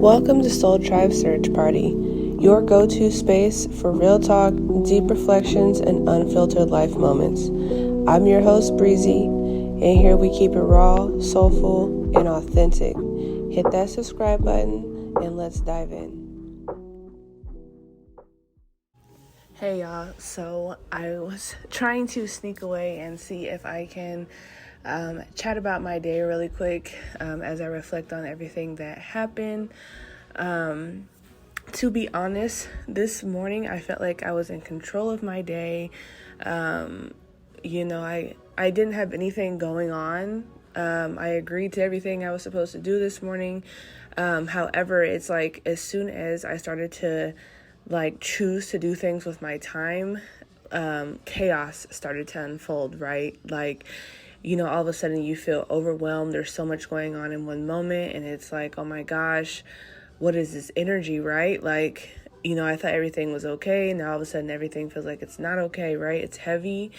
Welcome to Soul Tribe Search Party, your go-to space for real talk, deep reflections, and unfiltered life moments. I'm your host, Breezy, and here we keep it raw, soulful, and authentic. Hit that subscribe button, and let's dive in. Hey y'all, so I was trying to sneak away and see if I can chat about my day really quick as I reflect on everything that happened. To be honest, this morning I felt like I was in control of my day. I didn't have anything going on. I agreed to everything I was supposed to do this morning. However, it's like as soon as I started to choose to do things with my time, chaos started to unfold, right? All of a sudden you feel overwhelmed. There's so much going on in one moment, and it's like, oh my gosh, what is this energy, right? I thought everything was okay. Now all of a sudden everything feels like it's not okay, right? It's heavy.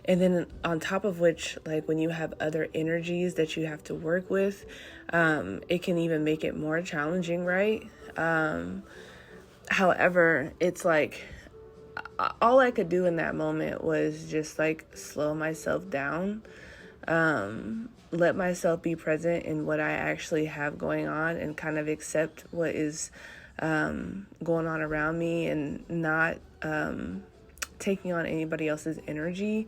And then on top of which, when you have other energies that you have to work with, it can even make it more challenging, right? However, it's like all I could do in that moment was just slow myself down, let myself be present in what I actually have going on and kind of accept what is going on around me and not taking on anybody else's energy.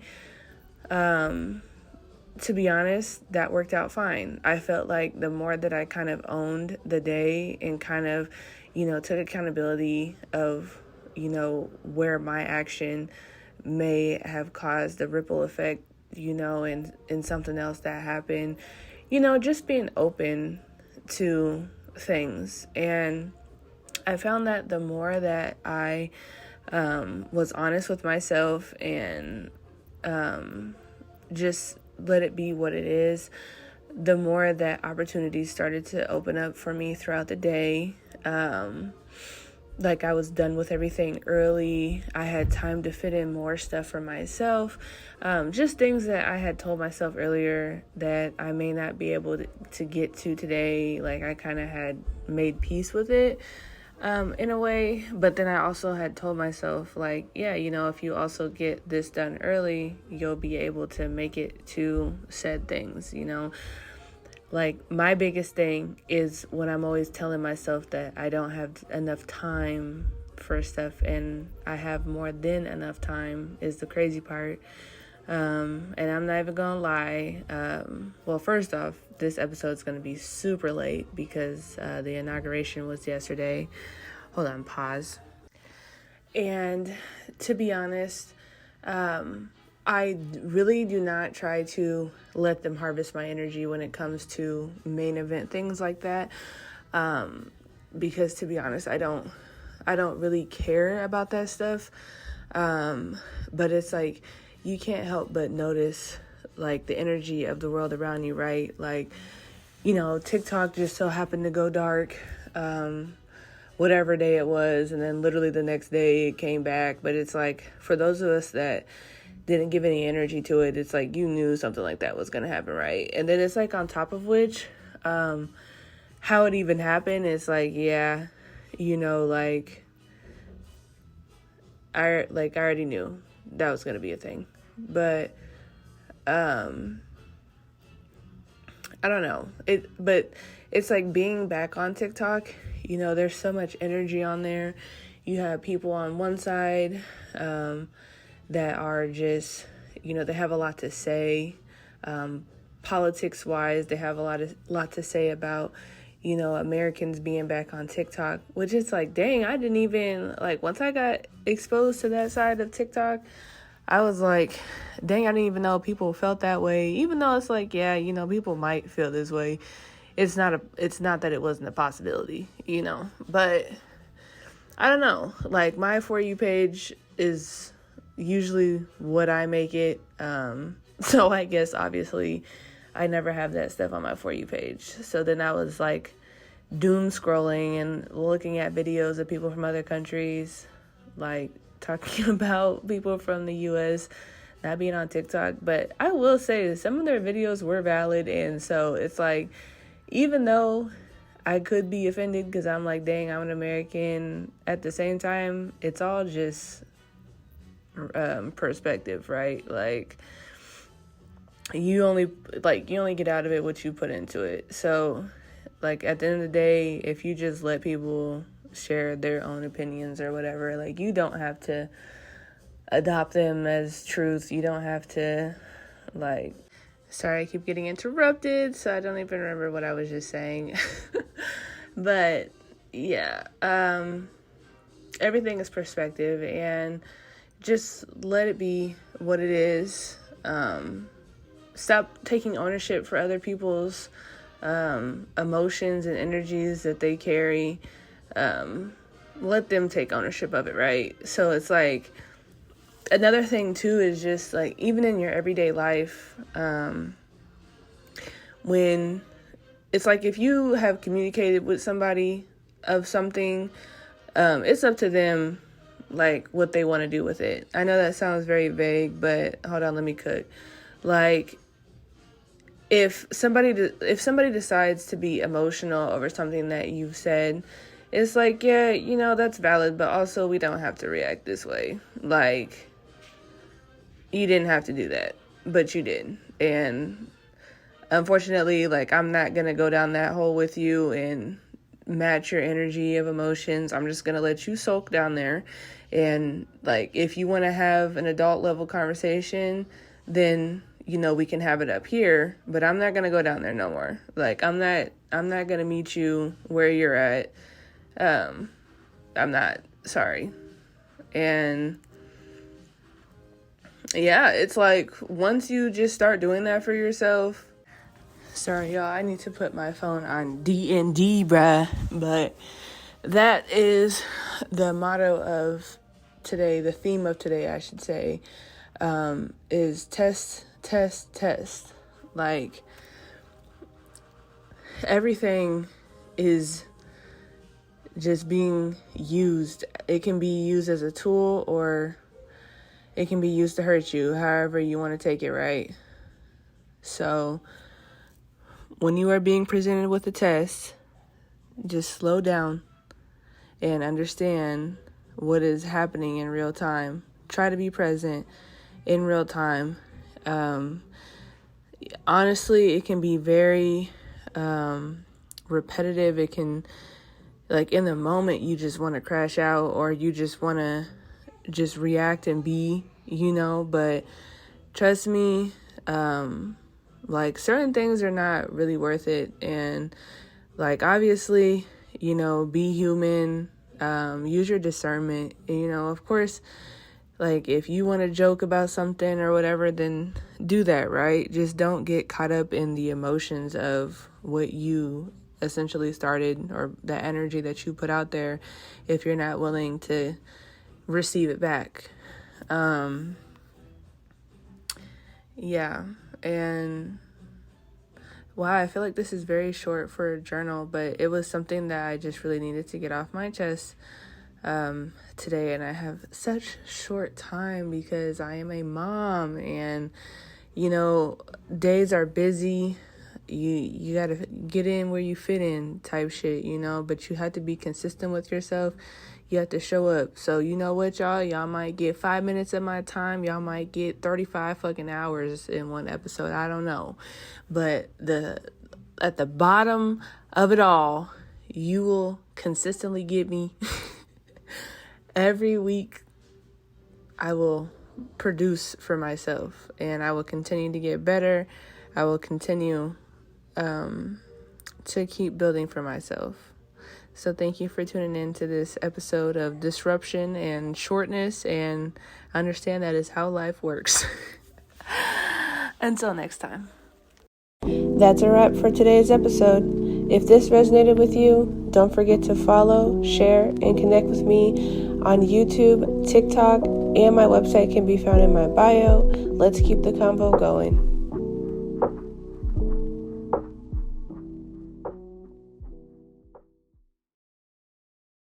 To be honest, that worked out fine. I felt like the more that I kind of owned the day and kind of, took accountability of, where my action may have caused a ripple effect, and something else that happened, just being open to things. And I found that the more that I was honest with myself and just let it be what it is, the more that opportunities started to open up for me throughout the day. I was done with everything early. I had time to fit in more stuff for myself. Just things that I had told myself earlier that I may not be able to get to today. I kind of had made peace with it in a way. But then I also had told myself, if you also get this done early, you'll be able to make it to said things, My biggest thing is when I'm always telling myself that I don't have enough time for stuff, and I have more than enough time is the crazy part. And I'm not even gonna lie. Well, first off, this episode's gonna be super late because the inauguration was yesterday. Hold on, pause. And to be honest, I really do not try to let them harvest my energy when it comes to main event things like that. Because to be honest, I don't really care about that stuff. But it's you can't help but notice the energy of the world around you, right? TikTok just so happened to go dark, whatever day it was. And then literally the next day it came back. But it's for those of us that didn't give any energy to it, it's you knew something like that was going to happen, right? And then it's on top of which, how it even happened is I already knew that was going to be a thing. But I don't know. But it's being back on TikTok, there's so much energy on there. You have people on one side that are just, they have a lot to say. Politics wise, they have a lot to say about, Americans being back on TikTok, which is dang, I didn't even, once I got exposed to that side of TikTok, I was dang, I didn't even know people felt that way, even though it's people might feel this way. It's not that it wasn't a possibility, but I don't know, my For You page is usually what I make it, so I guess obviously I never have that stuff on my For You page. So then I was doom scrolling and looking at videos of people from other countries, talking about people from the US not being on TikTok. But I will say some of their videos were valid, and so it's even though I could be offended because I'm like, dang, I'm an American. At the same time, it's all just perspective, right? Like, you only get out of it what you put into it. So, like, at the end of the day, if you just let people share their own opinions or whatever, like, you don't have to adopt them as truth. You don't have to, like, sorry, I keep getting interrupted, so I don't even remember what I was just saying. But yeah, everything is perspective, and just let it be what it is. Stop taking ownership for other people's emotions and energies that they carry. Let them take ownership of it, right? So it's like, another thing too is just like, even in your everyday life, when it's like, if you have communicated with somebody of something, it's up to them, like, what they want to do with it. I know that sounds very vague, but hold on, let me cook. Like, if somebody decides to be emotional over something that you've said, it's like, yeah, that's valid, but also we don't have to react this way. Like, you didn't have to do that, but you did. And unfortunately, like, I'm not going to go down that hole with you and match your energy of emotions. I'm just going to let you soak down there. And, like, if you want to have an adult level conversation, then, we can have it up here, but I'm not going to go down there no more. Like, I'm not going to meet you where you're at. I'm not, sorry. And yeah, it's like, once you just start doing that for yourself, sorry y'all, I need to put my phone on D&D, bruh, but that is the motto of today, the theme of today, I should say, is test. Like, everything is just being used. It can be used as a tool, or it can be used to hurt you, however you want to take it, right? So when you are being presented with a test, just slow down and understand what is happening in real time. Try to be present in real time. Honestly, it can be very repetitive. It can, like, in the moment, you just want to crash out, or you just want to just react and be, but trust me, like, certain things are not really worth it. And, like, obviously, be human, use your discernment, of course. Like, if you want to joke about something or whatever, then do that, right? Just don't get caught up in the emotions of what you essentially started, or the energy that you put out there, if you're not willing to receive it back. Yeah. And wow, I feel like this is very short for a journal, but it was something that I just really needed to get off my chest today. And I have such short time because I am a mom, and days are busy. You gotta get in where you fit in type shit, but you have to be consistent with yourself. You have to show up. So you know what, y'all might get 5 minutes of my time. Y'all might get 35 fucking hours in one episode. I don't know. But at the bottom of it all, you will consistently get me. Every week, I will produce for myself, and I will continue to get better. I will continue to keep building for myself. So thank you for tuning in to this episode of disruption and shortness, and understand that is how life works. Until next time. That's a wrap for today's episode. If this resonated with you, don't forget to follow, share, and connect with me on YouTube, TikTok, and my website can be found in my bio. Let's keep the convo going.